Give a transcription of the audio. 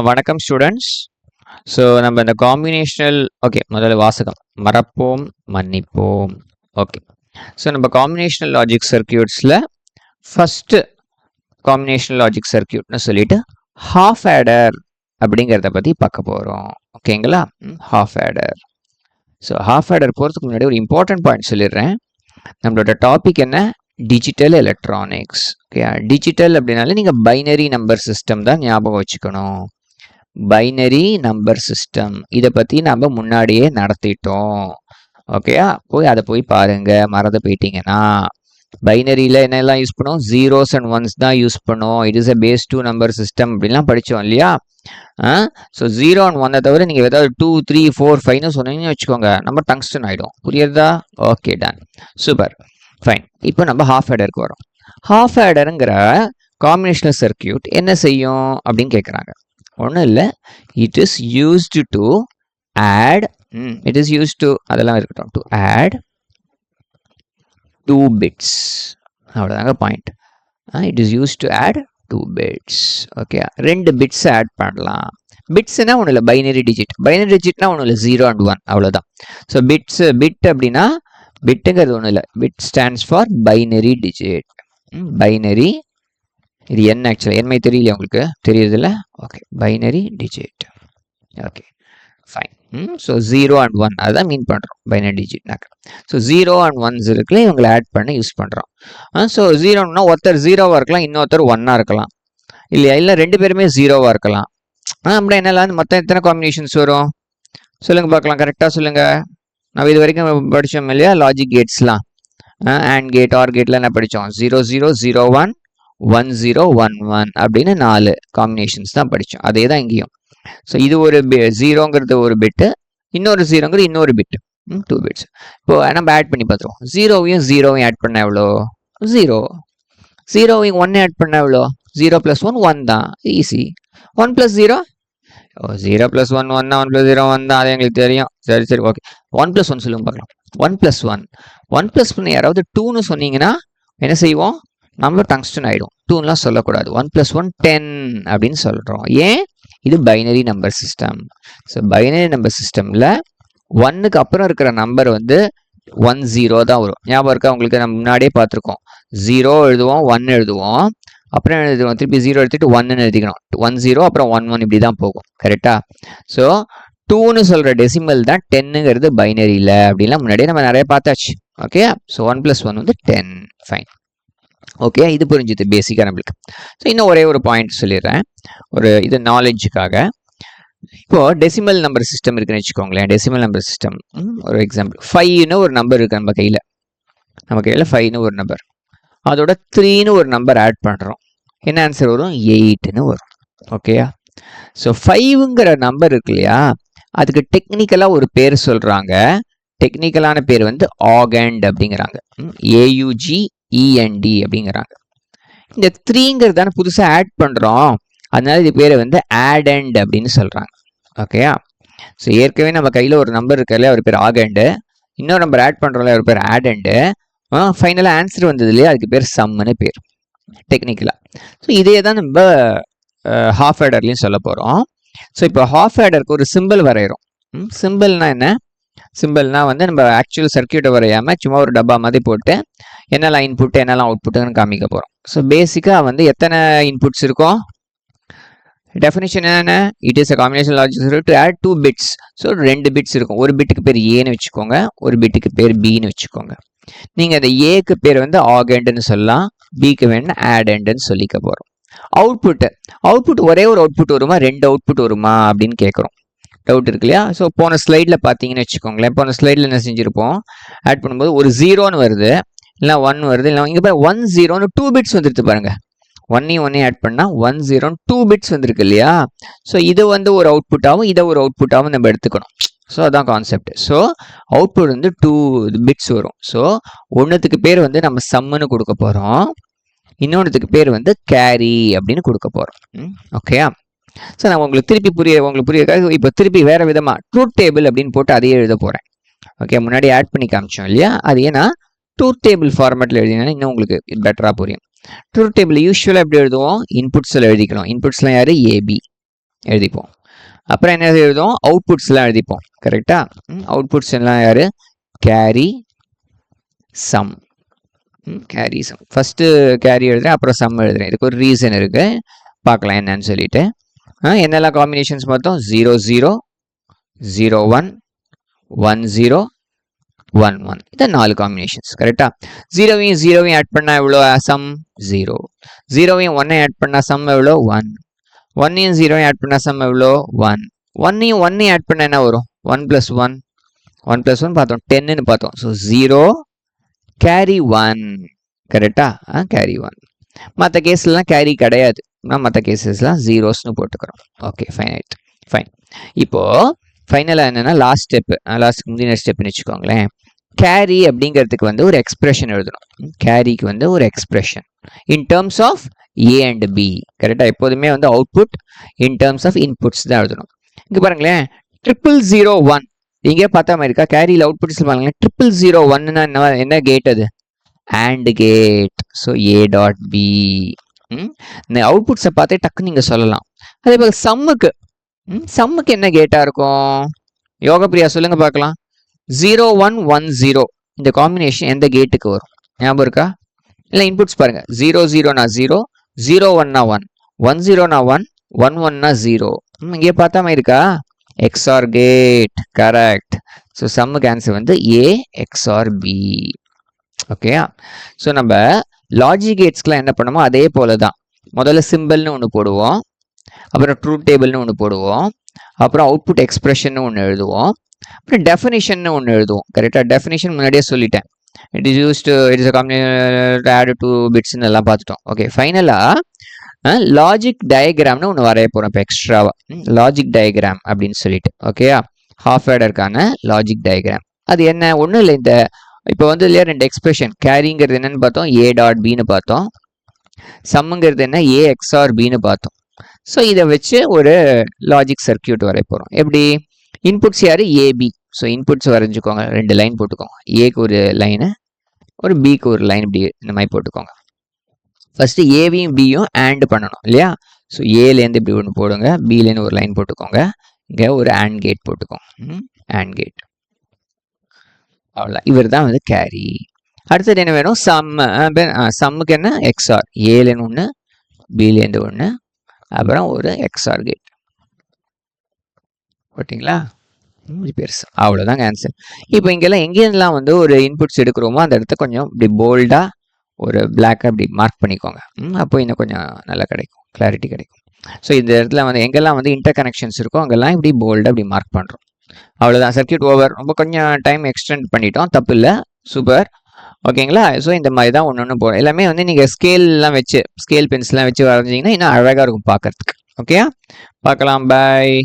வணக்கம் students. So நம்ம இந்த காம்பினேஷனல் முதல்ல வாசகம் மறப்போம் மன்னிப்போம். ஓகே, ஸோ நம்ம காம்பினேஷனல் லாஜிக் சர்க்கியூட்ஸில் ஃபஸ்ட்டு காம்பினேஷனல் லாஜிக் சர்க்கியூட்னு சொல்லிட்டு ஹாஃப் ஆடர் அப்படிங்கிறத பற்றி பார்க்க போகிறோம். ஓகேங்களா? Half adder. So half adder போகிறதுக்கு முன்னாடி ஒரு இம்பார்ட்டன்ட் பாயிண்ட் சொல்லிடுறேன். நம்மளோட டாபிக் என்ன? Digital electronics. ஓகே, டிஜிட்டல் அப்படின்னாலே நீங்கள் பைனரி நம்பர் சிஸ்டம் தான் ஞாபகம் வச்சுக்கணும். பைனரி நம்பர் சிஸ்டம் இதை பற்றி நம்ம முன்னாடியே நடத்திட்டோம். ஓகேயா? அதை போய் பாருங்க, மறந்து போயிட்டீங்கன்னா. பைனரியில் என்னெல்லாம் யூஸ் பண்ணுவோம்? ஜீரோஸ் அண்ட் ஒன்ஸ் தான் யூஸ் பண்ணுவோம். It is a base 2 number system அப்படின்லாம் படித்தோம் இல்லையா? ஸோ 0 அண்ட் 1 தவிர நீங்கள் ஏதாவது 2, 3, 4, 5ன்னு சொன்னீங்கன்னு வச்சுக்கோங்க, நம்ம டங்ஸ்டன் ஆகிடும். புரியுறதா? Okay, done, super, fine. இப்போ நம்ம ஹாஃப் ஆடருக்கு வரோம். ஹாஃப் ஆடருங்கிற காம்பினேஷனல் சர்க்கியூட் என்ன செய்யும் அப்படின்னு கேட்குறாங்க. ஒன்றும் இல்லை, it is used to add, it is use to, அதெல்லாம் இருக்கட்டும், டு ஆட் 2 bits. அவ்வளோதாங்க point. It is use to add 2 bits. Okay, 2 bits add பண்ணலாம். பிட்ஸ்னா ஒன்றும் இல்லை, பைனரி டிஜிட். பைனரி டிஜிட்னா ஒன்றும் இல்லை, 0 and 1 அவ்வளோதான். ஸோ பிட் அப்படின்னா பிட்டுங்கிறது ஒன்றும் இல்லை, bit stands for binary digit. Binary, இது என்ன ஆக்சுவலாக என்ன தெரியல உங்களுக்கு? தெரியுதுல்ல? Okay, binary digit. Okay, fine. So 0 and 1 அதுதான் மீன் பண்ணுறோம் பைனரி டிஜிட்னாக்க. ஸோ 0 and 1s இருக்குல்ல, இவங்களை ஆட் பண்ண யூஸ் பண்ணுறோம். ஸோ 0ன்னா ஒருத்தர் 0வாக இருக்கலாம், இன்னொருத்தர் 1ஆக இருக்கலாம் இல்லையா? இல்லை 2 பேருமே 0வாக இருக்கலாம். அப்படின்னா என்னெல்லாம் மொத்தம் எத்தனை காம்பினேஷன்ஸ் வரும் சொல்லுங்கள் பார்க்கலாம், கரெக்டாக சொல்லுங்கள். நம்ம இது வரைக்கும் படித்தோம் இல்லையா லாஜிக் கேட்ஸ்லாம்? அண்ட் கேட், ஆர் கேட்லாம் என்ன படித்தோம்? 0 0 0 1 1 0 1 1 அப்படின்னு 4 காம்பினேஷன்ஸ் தான் படித்தோம். அதே தான் இங்கேயும். ஸோ இது ஒரு 0ங்கிறது ஒரு பிட்டு, இன்னொரு 0ங்கிறது இன்னொரு பிட்டு, 2 பிட்ஸ். இப்போ நம்ம ஆட் பண்ணி பார்த்துருவோம். 0வையும் 0வையும் ஆட் பண்ண எவ்வளோ? 0. 0வையும் 1 ஆட் பண்ண எவ்வளோ? 0 + 1 1 தான், ஈஸி. 1 + 0, 0 + 1 1 தான், 1 + 0 1 தான், அது எங்களுக்கு தெரியும். சரி சரி, ஓகே. 1 + 1 சொல்லுங்க பார்க்கலாம். 1 + 1 1 + 1 யாராவது 2ன்னு சொன்னீங்கன்னா என்ன செய்வோம்? நம்ம டங்ஸ்டன் ஆகிடும். 2லாம் சொல்லக்கூடாது. 1 + 1 10 அப்படின்னு சொல்கிறோம். ஏன்? இது binary number system. So binary number சிஸ்டமில் 1க்கு அப்புறம் இருக்கிற நம்பர் வந்து 1 0 தான் வரும். ஞாபகம் இருக்கா உங்களுக்கு? நம்ம முன்னாடியே பார்த்துருக்கோம். 0 எழுதுவோம், 1 எழுதுவோம், அப்புறம் எழுதுவோம், திருப்பி 0 எடுத்துட்டு 1ன்னு எழுதிக்கணும். 1 0 அப்புறம் 1 1 இப்படி தான் போகும். கரெக்டா? ஸோ 2ன்னு சொல்கிற டெசிமல் தான் 10ங்கிறது பைனரியில் அப்படின்லாம் முன்னாடியே நம்ம நிறைய பார்த்தாச்சு. ஓகே, ஸோ 1 + 1 வந்து 10. ஃபைன். ஓகே, இது புரிஞ்சுது பேசிக்காக நம்மளுக்கு. ஸோ இன்னும் ஒரே ஒரு பாயிண்ட் சொல்லிடுறேன், ஒரு இது நாலேஜுக்காக. இப்போ டெசிமல் நம்பர் சிஸ்டம் இருக்குன்னு வச்சுக்கோங்களேன். டெசிமல் நம்பர் சிஸ்டம், ஒரு எக்ஸாம்பிள், 5ன்னு ஒரு நம்பர் இருக்குது நம்ம கையில். 5ன்னு ஒரு நம்பர், அதோட 3ன்னு ஒரு நம்பர் ஆட் பண்ணுறோம். என்ன ஆன்சர் வரும்? 8ன்னு வரும். ஓகேயா? ஸோ 5ங்கிற நம்பர் இருக்கு இல்லையா, அதுக்கு டெக்னிக்கலாக ஒரு பேர் சொல்கிறாங்க. டெக்னிக்கலான பேர் வந்து ஆகண்ட் அப்படிங்கிறாங்க. AUGEND அப்படிங்கிறாங்க. இந்த 3ங்கிறதான புதுசாக ஆட் பண்ணுறோம், அதனால இது பேரை வந்து ஆடண்ட் அப்படின்னு சொல்கிறாங்க. ஓகேயா? ஸோ ஏற்கனவே நம்ம கையில் ஒரு நம்பர் இருக்கு இல்லையா, ஒரு பேர் ஆகண்டு, இன்னொரு நம்பர் ஆட் பண்ணுறோம்ல, ஒரு பேர் ஆடண்டு, ஃபைனலாக ஆன்சர் வந்தது இல்லையா, அதுக்கு பேர் சம்முன்னு பேர் டெக்னிக்கலாக. ஸோ இதே தான் நம்ம ஹாஃப் ஆடர்லையும் சொல்ல போகிறோம். ஸோ இப்போ ஹாஃப் ஆடருக்கு ஒரு சிம்பிள் வரைகிறோம். சிம்பிள்னா என்ன? சிம்பிள்னா வந்து நம்ம ஆக்சுவல் சர்க்கியூட்டை வரையாமல் சும்மா ஒரு டப்பா மாதிரி போட்டு என்னெல்லாம் இன்புட்டு என்னெல்லாம் அவுட்புட்டுன்னு காமிக்க போகிறோம். ஸோ பேசிக்காக வந்து எத்தனை இன்புட்ஸ் இருக்கும்? டெஃபினிஷன் என்னென்ன? It is a combination logic to add 2 bits. So 2 bits இருக்கும். ஒரு பிட்டுக்கு பேர் ஏன்னு வச்சுக்கோங்க, ஒரு பிட்டுக்கு பேர் பின்னு வச்சுக்கோங்க. நீங்கள் அந்த ஏக்கு பேர் வந்து ஆகண்டுன்னு சொல்லலாம், பிக்கு வேணும்னா ஆடண்டுன்னு சொல்லிக்க போகிறோம். அவுட்புட் ஒரே ஒரு அவுட்புட் வருமா, 2 அவுட்புட் வருமா அப்படின்னு கேட்குறோம். டவுட் இருக்கு இல்லையா? ஸோ போன ஸ்லைடில் பார்த்தீங்கன்னு வச்சுக்கோங்களேன், போன ஸ்லைடில் என்ன செஞ்சுருப்போம்? ஆட் பண்ணும்போது ஒரு 0ன்னு வருது, இல்லை 1 வருது, இல்லை இங்கே பாரு 1 0ன்னு 2 பிட்ஸ் வந்துருக்கு பாருங்க. 1 ஆட் பண்ணால் 1 0 2 பிட்ஸ் வந்துருக்கு இல்லையா? ஸோ இது வந்து ஒரு அவுட்புட்டாகவும் இதை ஒரு அவுட்புட்டாகவும் நம்ம எடுத்துக்கணும். ஸோ அதான் கான்செப்ட். ஸோ அவுட்புட் வந்து 2 பிட்ஸ் வரும். ஸோ ஒன்றுத்துக்கு பேர் வந்து நம்ம சம்முன்னு கொடுக்க போகிறோம், இன்னொன்றுத்துக்கு பேர் வந்து கேரி அப்படின்னு கொடுக்க போகிறோம். ஓகேயா? ஸோ நான் உங்களுக்கு புரியுறதுக்காக இப்போ திருப்பி வேறு விதமாக ட்ரூத் டேபிள் அப்படின்னு போட்டு அதையே எழுத போகிறேன். ஓகே, முன்னாடி ஆட் பண்ணி காமிச்சோம் இல்லையா, அது ஏன்னா ட்ரூத் டேபிள் ஃபார்மேட்டில் எழுதினா இன்னும் உங்களுக்கு பெட்டராக புரியும். ட்ரூத் டேபிள் யூஸ்வலாக எப்படி எழுதுவோம்? இன்புட்ஸில் எழுதிக்கணும். இன்புட்ஸ்லாம் யார்? AB. எழுதிப்போம். அப்புறம் என்ன எழுதுவோம், அவுட்புட்ஸ்லாம் எழுதிப்போம். கரெக்டா? அவுட்புட்ஸ் எல்லாம் யாரு, carry sum. Carry sum first carry எழுதுறேன், அப்புறம் சம் எழுதுறேன். இதுக்கு ஒரு ரீசன் இருக்கு, பார்க்கலாம் என்னன்னு சொல்லிட்டு. என்னெல்லாம் காம்பினேஷன்ஸ் மொத்தம் 0 0 0 1 1 0 1 1, இது 4 காம்பினேஷன்ஸ். கரெக்டா? 0வையும் 0வையும் ஆட் பண்ணா எவ்வளோ சம் 0, 0வையும் 1ஐயும் ஆட் பண்ணா சம் எவ்வளோ 1, 1ஐயும் 0வையும் ஆட் பண்ணா சம் எவ்வளோ 1, 1ஐயும் 1ஐயும் ஆட் பண்ணா என்ன வரும் 1 + 1, 1 + 1 பார்த்தோம் 10ன்னு பார்த்தோம். So 0 carry 1. கரெக்டா? கேரி 1. மற்ற கேஸ்லாம் கேரி கிடையாது, மற்ற கேசஸ்லாம் ஜீரோஸ்னு போட்டுக்கிறோம். Okay fine. இப்போ ஃபைனலாக என்னென்னா லாஸ்ட் ஸ்டெப்பு, லாஸ்ட்டுக்கு முந்தின ஸ்டெப்னு வச்சுக்கோங்களேன். கேரி அப்படிங்கிறதுக்கு வந்து ஒரு எக்ஸ்பிரஷன் எழுதணும். கேரிக்கு வந்து ஒரு expression in terms of A and B. கரெக்டாக? எப்போதுமே வந்து output in terms of inputs தான் எழுதணும். இங்கே பாருங்களேன், 0001 இங்கே பார்த்தா மாதிரி இருக்கா, கேரியில் அவுட்புட்ஸ் பாருங்களேன். 0001ன்னா என்ன கேட் அது, and gate. So A dot B. இந்த அவுட்புட்ஸை பார்த்தே டக்குன்னு நீங்கள் சொல்லலாம். அதே போல் சம்முக்கு என்ன கேட்டாக இருக்கும், யோகப்பிரியா சொல்லுங்க பார்க்கலாம். 0110 இந்த காம்பினேஷன் எந்த கேட்டுக்கு வரும், ஞாபகம் இருக்கா? இல்லை இன்புட்ஸ் பாருங்க, 00னா 0, 01னா 1, 10னா 1, 11னா 0. இங்கே பார்த்தா மாதிரி இருக்கா, XOR கேட். கரெக்ட். ஸோ சம்முக்கு ஆன்சர் வந்து ஏ XOR பி. ஓகேயா? ஸோ நம்ம லாஜிக் கேட்ஸ்க்குலாம் என்ன பண்ணுமோ அதே போல தான். முதல்ல சிம்பிள்னு ஒன்று போடுவோம், அப்புறம் ட்ரூத் டேபிள்னு ஒன்று போடுவோம், அப்புறம் அவுட்புட் எக்ஸ்பிரஷன் ஒன்று எழுதுவோம், அப்புறம் டெஃபினிஷன் ஒன்று எழுதுவோம். கரெக்டாக? டெஃபினிஷன் முன்னாடியே சொல்லிட்டேன், it is used it is add 2 பிட்ஸ்ன்னு எல்லாம் பார்த்துட்டோம். ஓகே ஃபைனலாக லாஜிக் டயக்ராம்னு ஒன்று வரைய போகிறோம் இப்போ எக்ஸ்ட்ராவாக. லாஜிக் டயக்ராம் அப்படின்னு சொல்லிட்டு. ஓகேயா? ஹாஃப் ஆர்டருக்கான லாஜிக் டயக்ராம். அது என்ன, ஒன்றும் இல்லை, இந்த இப்போ வந்து இல்லையா 2 எக்ஸ்பிரஷன், கேரிங்கிறது என்னன்னு பார்த்தோம், ஏ டாட் பின்னு பார்த்தோம், சம்முங்கிறது என்ன ஏ XOR பின்னு பார்த்தோம். ஸோ இதை வச்சு ஒரு லாஜிக் சர்க்கியூட் வரைய போகிறோம். எப்படி, இன்புட்ஸ் யார், ஏபி. ஸோ இன்புட்ஸ் வரைஞ்சிக்கோங்க, 2 லைன் போட்டுக்கோங்க, ஏக்கு ஒரு லைனு, ஒரு பிக்கு ஒரு லைன், இப்படி இந்த மாதிரி போட்டுக்கோங்க. ஃபஸ்ட்டு ஏவியும் பியும் ஆண்ட் பண்ணணும் இல்லையா? ஸோ ஏலேருந்து இப்படி ஒன்று போடுங்க, பிலேருந்து ஒரு லைன் போட்டுக்கோங்க, இங்கே ஒரு ஆண்ட் கேட் போட்டுக்கோங்க. And gate. அவ்வளோ, இவர் தான் வந்து கேரி. அடுத்தது என்ன வேணும், சம்முக்கு என்ன XOR, ஏலேருந்து ஒன்று, பிலேருந்து ஒன்று, அப்புறம் ஒரு XOR கேட். ஓகேங்களா? பெருசு. அவ்வளோதாங்க ஆன்சர். இப்போ இங்கெல்லாம் எங்கேருந்துலாம் வந்து ஒரு இன்புட்ஸ் எடுக்கிறோமோ அந்த இடத்த கொஞ்சம் இப்படி போல்டாக ஒரு பிளாக்காக இப்படி மார்க் பண்ணிக்கோங்க. அப்போ இன்னும் கொஞ்சம் நல்லா கிடைக்கும், கிளாரிட்டி கிடைக்கும். ஸோ இந்த இடத்துல வந்து எங்கெல்லாம் வந்து இன்டர் கனெக்ஷன்ஸ் இருக்கோ அங்கெல்லாம் இப்படி போல்டாக இப்படி மார்க் பண்ணுறோம். அவ்வளோதான், சர்க்கியூட் ஓவர். ரொம்ப கொஞ்சம் டைம் எக்ஸ்டெண்ட் பண்ணிட்டோம், தப்பு இல்லை, சூப்பர். ஓகேங்களா? ஸோ இந்த மாதிரி தான் ஒன்று போகும். எல்லாமே வந்து நீங்கள் ஸ்கேல்லாம் வச்சு, ஸ்கேல் பென்சில்லாம் வச்சு வரைஞ்சிங்கன்னா இன்னும் அழகாக இருக்கும் பார்க்கறதுக்கு. ஓகே, பார்க்கலாம், பாய்.